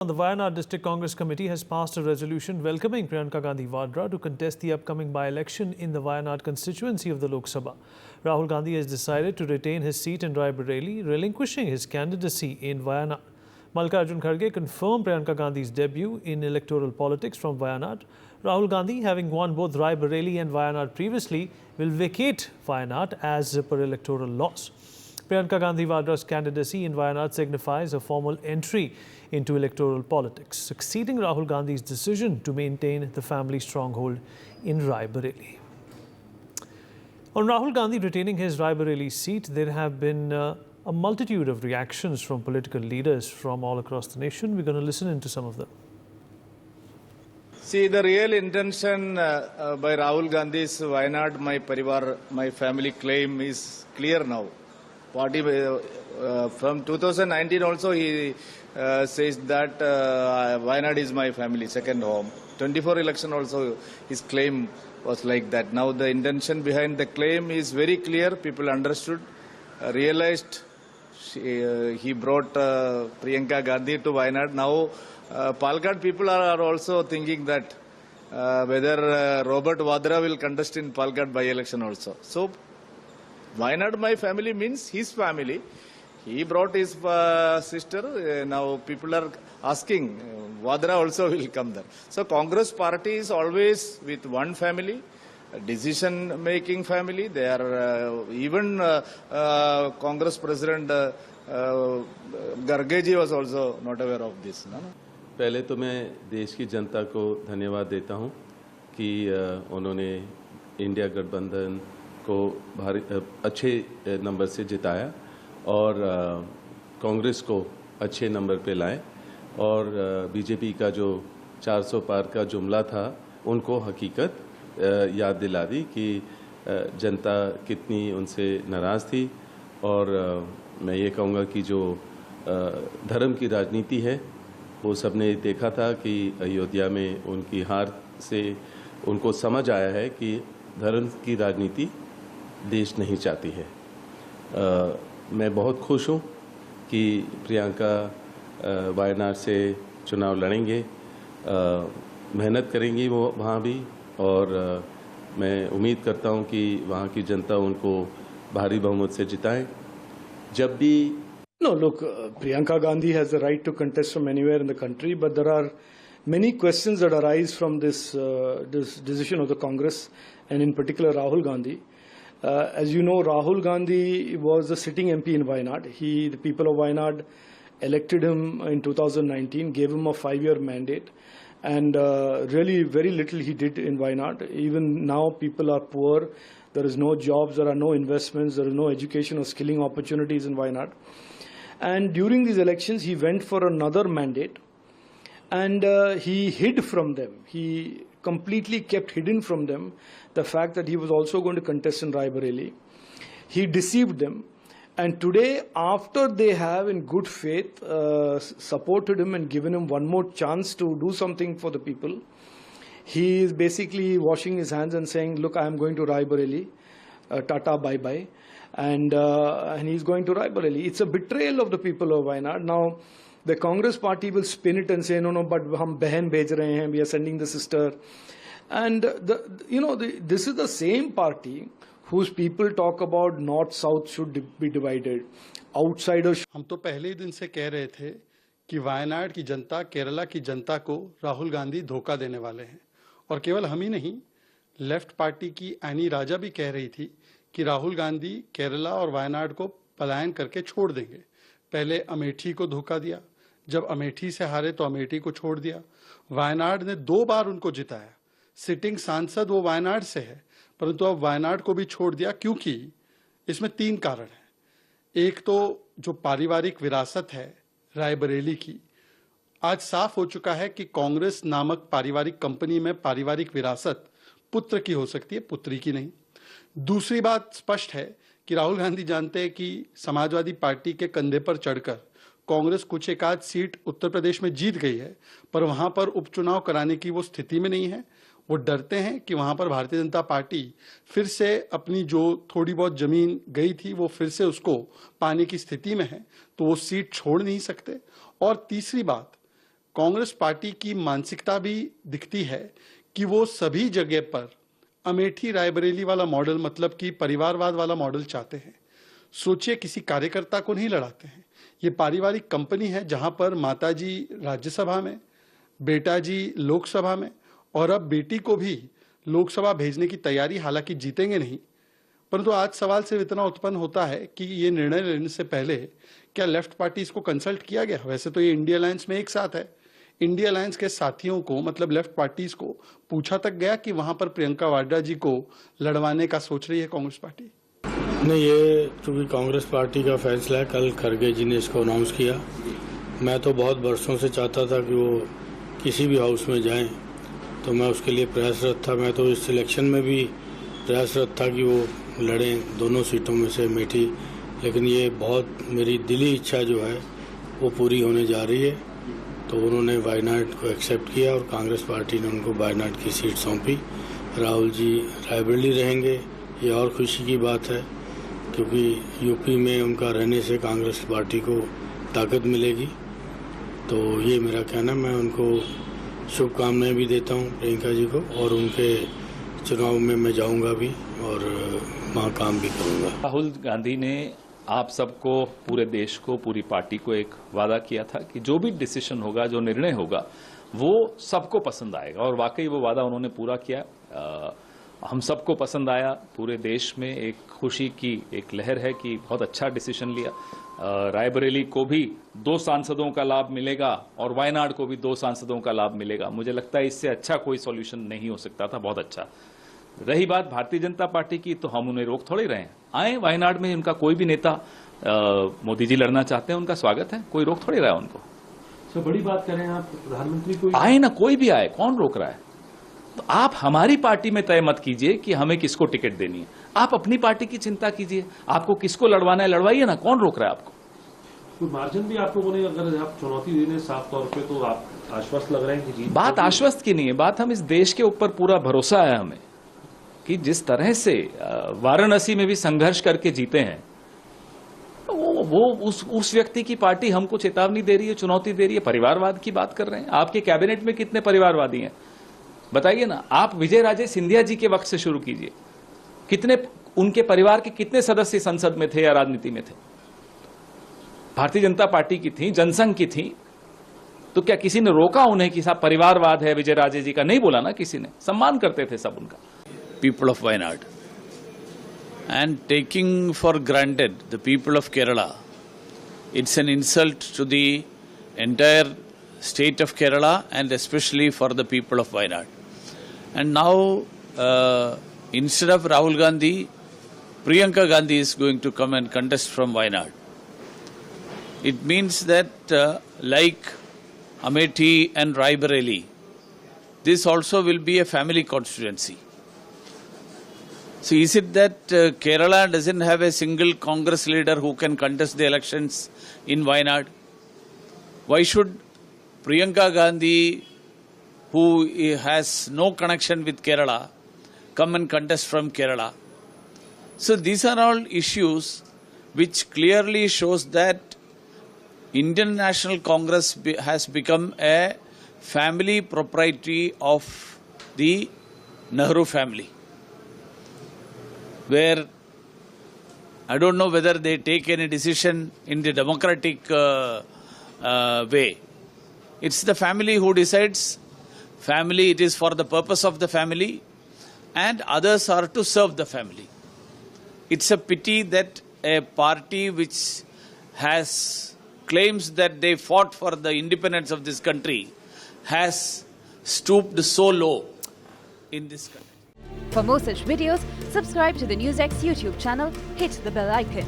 The Wayanad District Congress Committee has passed a resolution welcoming Priyanka Gandhi Vadra to contest the upcoming by-election in the Wayanad constituency of the Lok Sabha. Rahul Gandhi has decided to retain his seat in Raebareli, relinquishing his candidacy in Wayanad. Mallikarjun Kharge confirmed Priyanka Gandhi's debut in electoral politics from Wayanad. Rahul Gandhi, having won both Raebareli and Wayanad previously, will vacate Wayanad as per electoral laws. Priyanka Gandhi Vadra's candidacy in Wayanad signifies a formal entry into electoral politics, succeeding Rahul Gandhi's decision to maintain the family stronghold in Raebareli. On Rahul Gandhi retaining his Raebareli seat, there have been a multitude of reactions from political leaders from all across the nation. We're going to listen into some of them. See, the real intention by Rahul Gandhi's Wayanad, my parivar, my family claim is clear now. Party from 2019 also he says that Wayanad is my family, second home. 24 election also his claim was like that. Now the intention behind the claim is very clear. People understood, realized. He brought Priyanka Gandhi to Wayanad. Now Palakkad people are also thinking that whether Robert Vadra will contest in Palakkad by-election also. So Wayanad, my family, means his family. He brought his sister. Now people are asking, Vadra also will come there. So Congress party is always with one family, decision-making family. They are even Congress President Gargeji was also not aware of this. No? पहले तो मैं देश की जनता को धन्यवाद देता हूं कि उन्होंने इंडिया गठबंधन को भारी अच्छे नंबर से जिताया और कांग्रेस को अच्छे नंबर पे लाए और बीजेपी का जो 400 पार का जुमला था उनको हकीकत याद दिला दी कि जनता कितनी उनसे नाराज़ थी और मैं ये कहूँगा कि जो धर्म की राजनीति है वो सबने देखा था कि अयोध्या में उनकी हार से उनको समझ आया है कि धर्म की राजनीति देश नहीं चाहती है। मैं बहुत खुश हूँ कि प्रियंका वायनाड से चुनाव लड़ेंगे, मेहनत करेंगी वो वहाँ भी और मैं उम्मीद करता हूँ कि वहाँ की जनता उनको भारी बहुमत से जिताए। जब भी No, look, Priyanka Gandhi has the right to contest from anywhere in the country, but there are many questions that arise from this decision of the Congress, and in particular Rahul Gandhi. As you know, Rahul Gandhi was a sitting MP in Wayanad. The people of Wayanad elected him in 2019, gave him a 5-year mandate, and really very little he did in Wayanad. Even now, people are poor. There is no jobs, there are no investments, there is no education or skilling opportunities in Wayanad. And during these elections, he went for another mandate, and he hid from them. He completely kept hidden from them the fact that he was also going to contest in Raebareli. He deceived them. And today, after they have, in good faith, supported him and given him one more chance to do something for the people, he is basically washing his hands and saying, look, I am going to Raebareli, tata, bye-bye. And he's going to Raebareli. It's a betrayal of the people of Wayanad. Now, the Congress party will spin it and say, no, but hum behan bhej rahe hain, we are sending the sister. And, this is the same party whose people talk about north-south should be divided. Outsiders. हम तो पहले ही दिन से कह रहे थे कि वायनाड की जनता, केरला की जनता को राहुल गांधी धोखा देने वाले हैं। और केवल हम ही नहीं, लेफ्ट पार्टी की एनी राजा भी कह रही थी कि राहुल गांधी केरला और वायनाड को पलायन करके छोड़ देंगे। पहले अमेठी को धोखा दिया, जब अमेठी से हारे तो अमेठी को छोड़ दिया। वायनाड ने 2 बार उनको जिताया, सिटिंग सांसद वो वायनाड से है, परंतु अब वायनाड को भी छोड़ दिया क्योंकि इसमें 3 कारण हैं। एक तो जो पारिवारिक विरासत है रायबरेली की, आज साफ हो चुका है कि कांग्रेस नामक पारिवारिक कंपनी में पारिवारिक विरासत पुत्र की हो सकती है, पुत्री की नहीं। दूसरी बात स्पष्ट है कि राहुल गांधी जानते हैं कि समाजवादी पार्टी के कंधे पर चढ़कर कांग्रेस कुछ एक आध सीट उत्तर प्रदेश में जीत गई है, पर वहां पर उपचुनाव कराने की वो स्थिति में नहीं है। वो डरते हैं कि वहां पर भारतीय जनता पार्टी फिर से अपनी जो थोड़ी बहुत जमीन गई थी वो फिर से उसको पाने की स्थिति में है, तो वो सीट छोड़ नहीं सकते। और तीसरी बात, कांग्रेस पार्टी की मानसिकता भी दिखती है कि वो सभी जगह पर अमेठी रायबरेली वाला मॉडल, मतलब कि परिवारवाद वाला मॉडल चाहते हैं। सोचिए, किसी कार्यकर्ता को नहीं लड़ाते हैं। ये पारिवारिक कंपनी है जहां पर माताजी राज्यसभा में, बेटा जी लोकसभा में, और अब बेटी को भी लोकसभा भेजने की तैयारी। हालांकि जीतेंगे नहीं, परंतु आज सवाल सिर्फ इतना उत्पन्न होता है कि ये निर्णय लेने से पहले क्या लेफ्ट पार्टीज को कंसल्ट किया गया? वैसे तो ये इंडिया अलायंस में एक साथ है। इंडिया अलायंस के साथियों को, मतलब लेफ्ट पार्टीज को पूछा तक गया कि वहां पर प्रियंका वाड्रा जी को लड़वाने का सोच रही है कांग्रेस पार्टी? नहीं, ये चूंकि कांग्रेस पार्टी का फैसला है, कल खड़गे जी ने इसको अनाउंस किया। मैं तो बहुत बरसों से चाहता था कि वो किसी भी हाउस में जाएं, तो मैं उसके लिए प्रयासरत था। मैं तो इस इलेक्शन में भी प्रयासरत था कि वो लड़ें दोनों सीटों में से अमेठी, लेकिन ये बहुत मेरी दिली इच्छा जो है वो पूरी होने जा रही है। तो उन्होंने वायनाड को एक्सेप्ट किया और कांग्रेस पार्टी ने उनको वायनाड की सीट सौंपी। राहुल जी रायबरेली रहेंगे, ये और खुशी की बात है, क्योंकि यूपी में उनका रहने से कांग्रेस पार्टी को ताकत मिलेगी। तो ये मेरा कहना, मैं उनको शुभकामनाएं भी देता हूं प्रियंका जी को, और उनके चुनाव में मैं जाऊंगा भी और वहाँ काम भी करूंगा। राहुल गांधी ने आप सबको, पूरे देश को, पूरी पार्टी को एक वादा किया था कि जो भी डिसीजन होगा, जो निर्णय होगा, वो सबको पसंद आएगा, और वाकई वो वादा उन्होंने पूरा किया। हम सबको पसंद आया। पूरे देश में एक खुशी की एक लहर है कि बहुत अच्छा डिसीजन लिया। रायबरेली को भी 2 सांसदों का लाभ मिलेगा और वायनाड को भी 2 सांसदों का लाभ मिलेगा। मुझे लगता है इससे अच्छा कोई सॉल्यूशन नहीं हो सकता था। बहुत अच्छा। रही बात भारतीय जनता पार्टी की, तो हम उन्हें रोक थोड़े रहे हैं। आए वायनाड में, उनका कोई भी नेता, मोदी जी लड़ना चाहते हैं, उनका स्वागत है, कोई रोक थोड़े रहा है उनको। तो बड़ी बात करें आप, प्रधानमंत्री को आए ना, कोई भी आए, कौन रोक रहा है? तो आप हमारी पार्टी में तय मत कीजिए कि हमें किसको टिकट देनी है। आप अपनी पार्टी की चिंता कीजिए, आपको किसको लड़वाना है लड़वाइए ना, कौन रोक रहा है आपको? कोई मार्जिन भी आप लोगों ने, अगर आप चुनौती देने साफ तौर पे, तो आप आश्वस्त लग रहे हैं कि जीत? बात आश्वस्त की नहीं है, बात हम इस देश के ऊपर पूरा भरोसा है हमें कि जिस तरह से वाराणसी में भी संघर्ष करके जीते हैं, वो उस व्यक्ति की पार्टी हमको चेतावनी दे रही है, चुनौती दे रही है। परिवारवाद की बात कर रहे हैं। आपके कैबिनेट में कितने परिवारवादी हैं बताइए ना। आप विजय राजे सिंधिया जी के वक्त से शुरू कीजिए, कितने उनके परिवार के कितने सदस्य संसद में थे या राजनीति में थे? भारतीय जनता पार्टी की थी, जनसंघ की थी, तो क्या किसी ने रोका उन्हें कि साहब परिवारवाद है विजय राजे जी का? नहीं बोला ना किसी ने, सम्मान करते थे सब उनका। People of Wayanad, and taking for granted the people of Kerala, it's an insult to the entire state of Kerala and especially for the people of Wayanad. And now, instead of Rahul Gandhi, Priyanka Gandhi is going to come and contest from Wayanad. It means that like Amethi and Raebareli, this also will be a family constituency. So is it that Kerala doesn't have a single Congress leader who can contest the elections in Wayanad? Why should Priyanka Gandhi, who has no connection with Kerala, come and contest from Kerala? So these are all issues which clearly shows that Indian National Congress has become a family proprietary of the Nehru family, where I don't know whether they take any decision in the democratic way. It's the family who decides. Family, it is for the purpose of the family, and others are to serve the family. It's a pity that a party which has claims that they fought for the independence of this country has stooped so low in this country. For more such videos, subscribe to the NewsX YouTube channel, hit the bell icon.